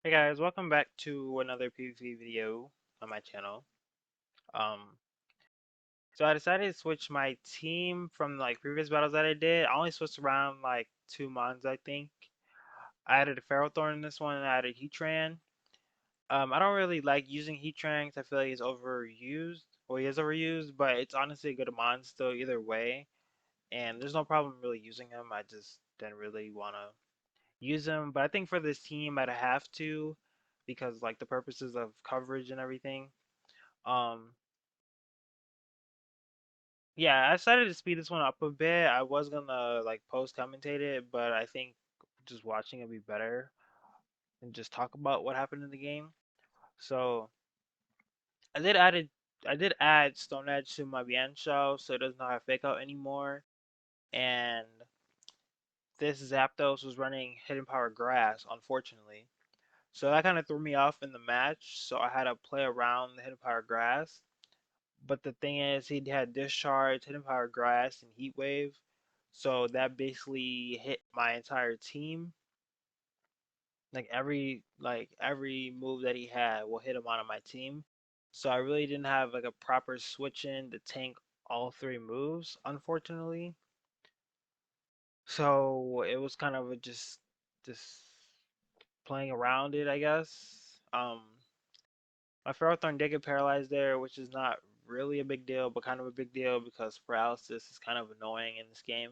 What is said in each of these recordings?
Hey guys, welcome back to another PvP video on my channel. Um, so I decided to switch my team from like previous battles that I did. I only switched around like 2 months, I think. I added a Ferrothorn in this one and I added Heatran. I don't really like using Heatran 'cause I feel like he's overused. Well, he is overused, but it's honestly a good mon still either way. And there's no problem really using him. I just didn't really want to use him. But I think for this team, I'd have to because like the purposes of coverage and everything. Um, yeah, I decided to speed this one up a bit. I was gonna like post commentate it, but I think just watching it be better and just talk about what happened in the game. So I did added I did add Stone Edge to my Biancho, so it does not have Fake Out anymore. And this Zapdos was running Hidden Power Grass, unfortunately. So that kind of threw me off in the match. So I had to play around the Hidden Power Grass. But the thing is, he had Discharge, Hidden Power Grass, and Heat Wave. So that basically hit my entire team. Like every move that he had will hit him on my team. So I really didn't have like a proper switch in to tank all three moves, unfortunately. So it was kind of just playing around it, I guess. My Ferrothorn did get paralyzed there, which is not really a big deal, but kind of a big deal because paralysis is kind of annoying in this game.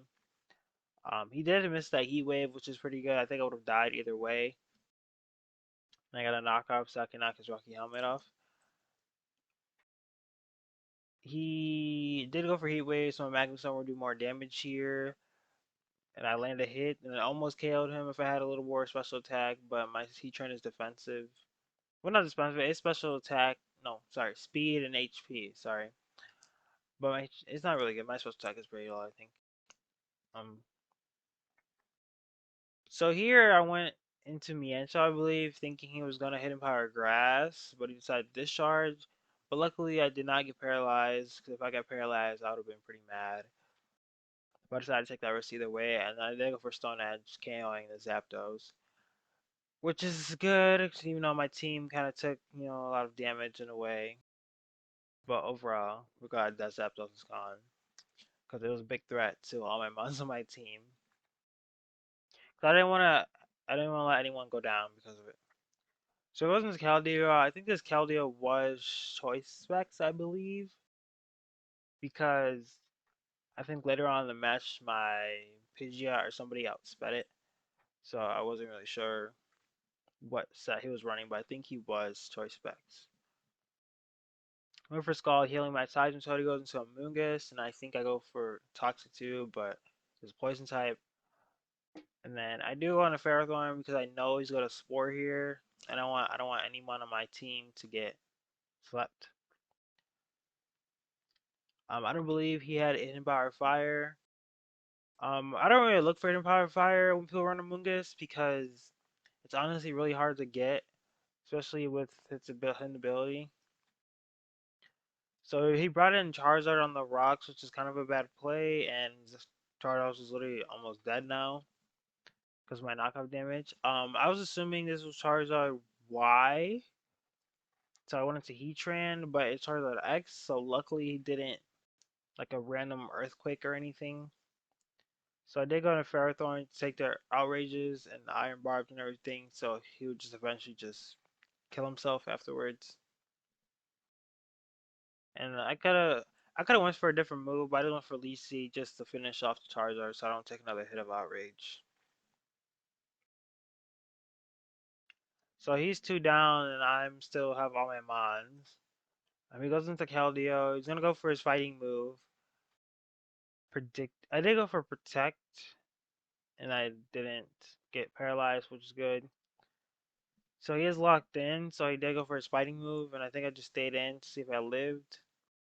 He did miss that heat wave, which is pretty good. I think I would have died either way. And I got a knockoff, so I can knock his Rocky helmet off. He did go for heat wave, so my Magnuson will do more damage here. And I landed a hit, and it almost KO'd him if I had a little more special attack, but my Heatran is defensive. Well, not defensive, it's special attack. No, sorry, speed and HP, sorry. But it's not really good. My special attack is pretty low, I think. Um, so here I went into Mienshao, I believe, thinking he was gonna hit him power grass, but he decided to discharge. But luckily, I did not get paralyzed, because if I got paralyzed, I would have been pretty mad. But I decided to take that risk either way, and I did go for Stone Edge, KOing the Zapdos, which is good, even though my team kind of took, a lot of damage in a way. But overall, we're glad that Zapdos is gone, because it was a big threat to all my mons on my team. Cause I didn't want to let anyone go down because of it. So it wasn't Keldeo. I think this Keldeo was Choice Specs, I believe, because I think later on in the match, my Pidgeot or somebody outsped it. So I wasn't really sure what set he was running, but I think he was Choice Specs. Went for Skull, healing my Psyduck until he goes into a Moongus, and I think I go for Toxic too, but it's Poison type. And then I do want a Ferrothorn because I know he's got a Spore here, and I don't want anyone on my team to get slept. I don't believe he had Hidden Power Fire. I don't really look for Hidden Power Fire when people run Amoonguss because it's honestly really hard to get, especially with its hidden ability. So he brought in Charizard on the rocks, which is kind of a bad play, and Charizard is literally almost dead now because of my knockoff damage. I was assuming this was Charizard Y, so I went into Heatran, but it's Charizard X, so luckily he didn't like a random earthquake or anything. So I did go to Ferrothorn to take their outrages and the iron barbs and everything, so he would just eventually just kill himself afterwards. And I coulda went for a different move, but I just went for Lisi just to finish off the Charizard so I don't take another hit of outrage. So he's two down and I'm still have all my mons. He goes into Keldeo. He's gonna go for his fighting move. Predict. I did go for protect, and I didn't get paralyzed, which is good. So he is locked in, so he did go for his fighting move, and I think I just stayed in to see if I lived.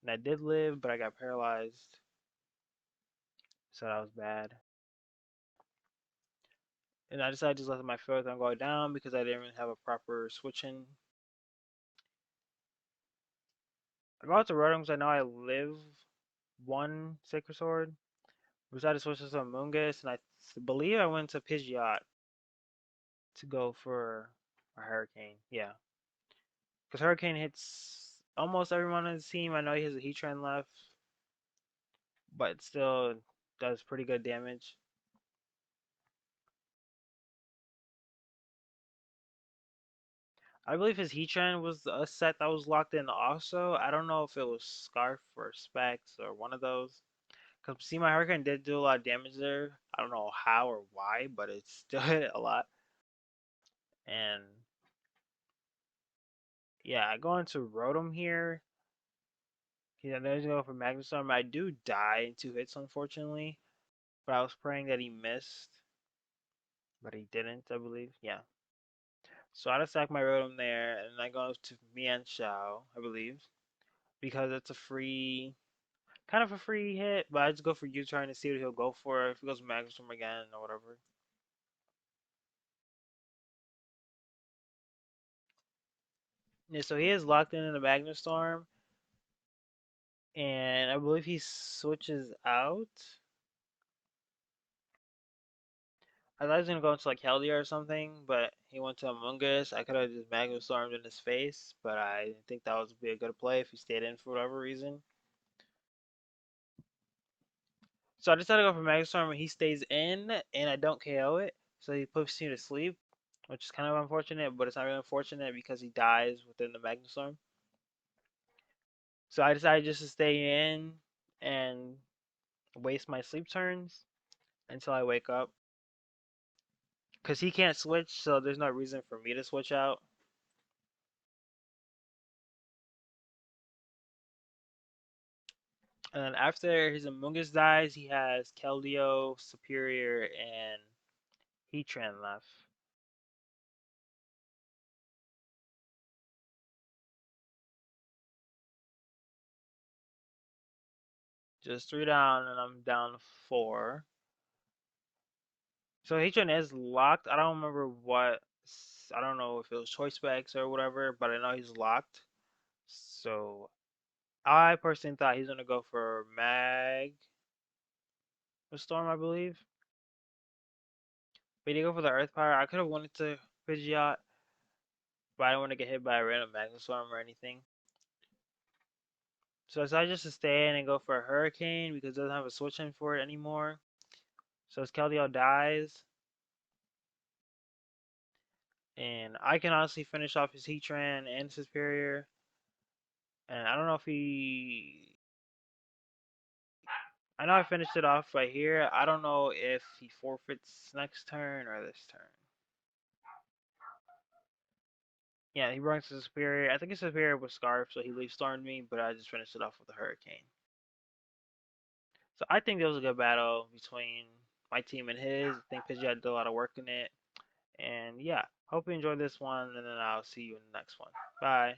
And I did live, but I got paralyzed, so that was bad. And I decided to just let my Ferrothorn go down because I didn't really have a proper switching. I go out to Rotom because I know I live one Sacred Sword. I decided to switch to some Moongus, and I believe I went to Pidgeot to go for or Hurricane. Yeah, because Hurricane hits almost everyone on his team. I know he has a Heatran left, but it still does pretty good damage. I believe his Heatran was a set that was locked in also. I don't know if it was Scarf or Specs or one of those. Because see, my Hurricane did do a lot of damage there. I don't know how or why, but it still hit a lot. And yeah, I go into Rotom here. Yeah, there's go for Magnustorm. I do die in 2 hits, unfortunately. But I was praying that he missed, but he didn't, I believe. Yeah. So I attack my Rotom there, and I go to Mienshao, I believe, because it's a free, kind of a free hit. But I just go for you trying to see what he'll go for. If he goes Magnustorm again or whatever. Yeah, so he is locked in the Magnustorm, and I believe he switches out. I thought he was gonna go into like Heldia or something, but he went to Amoonguss. I could have just Magnustormed in his face, but I didn't think that would be a good play if he stayed in for whatever reason. So I decided to go for Magnustorm and he stays in, and I don't KO it. So he puts me to sleep, which is kind of unfortunate, but it's not really unfortunate because he dies within the Magnustorm. So I decided just to stay in and waste my sleep turns until I wake up. Because he can't switch, so there's no reason for me to switch out. And then after his Amoonguss dies, he has Keldeo, Superior, and Heatran left. Just 3 down, and I'm down 4. So Heatran is locked. I don't remember what. I don't know if it was choice specs or whatever, but I know he's locked. So I personally thought he's gonna go for Mag Storm, I believe. But he did go for the Earth Power. I could have wanted to Pidgeot, but I don't want to get hit by a random Magnustorm or anything. So I decided just to stay in and go for a Hurricane because it doesn't have a switch in for it anymore. So as Keldeo dies, and I can honestly finish off his Heatran and Superior. And I don't know if he. I know I finished it off right here. I don't know if he forfeits next turn or this turn. Yeah, he brings his Superior. I think his Superior was Scarf, so he leaf stormed me, but I just finished it off with a Hurricane. So I think there was a good battle between my team and his. I think Pidgeot did a lot of work in it. And yeah, hope you enjoyed this one, and then I'll see you in the next one. Bye.